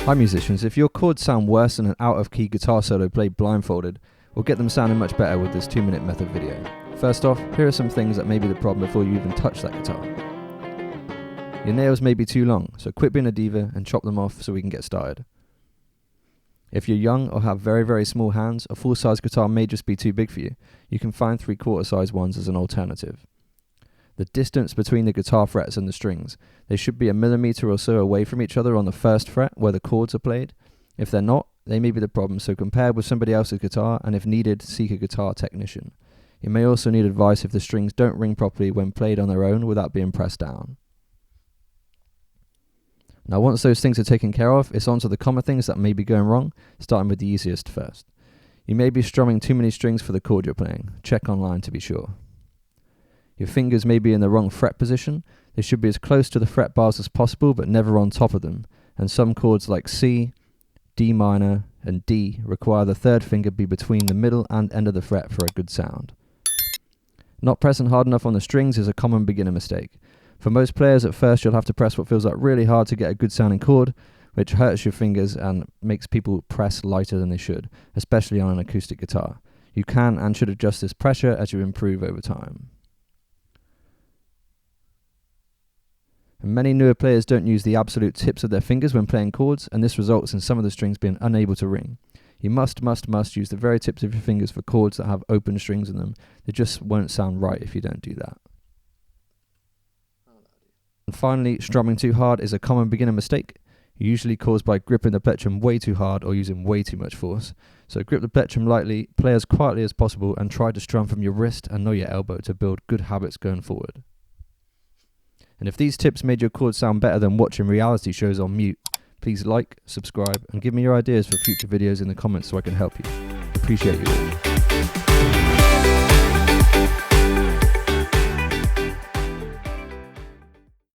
Hi musicians, if your chords sound worse than an out-of-key guitar solo played blindfolded, we'll get them sounding much better with this 2-minute method video. First off, here are some things that may be the problem before you even touch that guitar. Your nails may be too long, so quit being a diva and chop them off so we can get started. If you're young or have very small hands, a full-size guitar may just be too big for you. You can find 3/4 size ones as an alternative. The distance between the guitar frets and the strings. They should be 1 millimeter or so away from each other on the first fret where the chords are played. If they're not, they may be the problem, so compare with somebody else's guitar and if needed, seek a guitar technician. You may also need advice if the strings don't ring properly when played on their own without being pressed down. Now once those things are taken care of, it's on to the common things that may be going wrong, starting with the easiest first. You may be strumming too many strings for the chord you're playing. Check online to be sure. Your fingers may be in the wrong fret position. They should be as close to the fret bars as possible, but never on top of them. And some chords like C, D minor, and D require the third finger be between the middle and end of the fret for a good sound. Not pressing hard enough on the strings is a common beginner mistake. For most players, at first you'll have to press what feels like really hard to get a good sounding chord, which hurts your fingers and makes people press lighter than they should, especially on an acoustic guitar. You can and should adjust this pressure as you improve over time. And many newer players don't use the absolute tips of their fingers when playing chords, and this results in some of the strings being unable to ring. You must use the very tips of your fingers for chords that have open strings in them. They just won't sound right if you don't do that. And finally, strumming too hard is a common beginner mistake, usually caused by gripping the plectrum way too hard or using way too much force. So grip the plectrum lightly, play as quietly as possible, and try to strum from your wrist and not your elbow to build good habits going forward. And if these tips made your chords sound better than watching reality shows on mute, please like, subscribe, and give me your ideas for future videos in the comments so I can help you. Appreciate you all.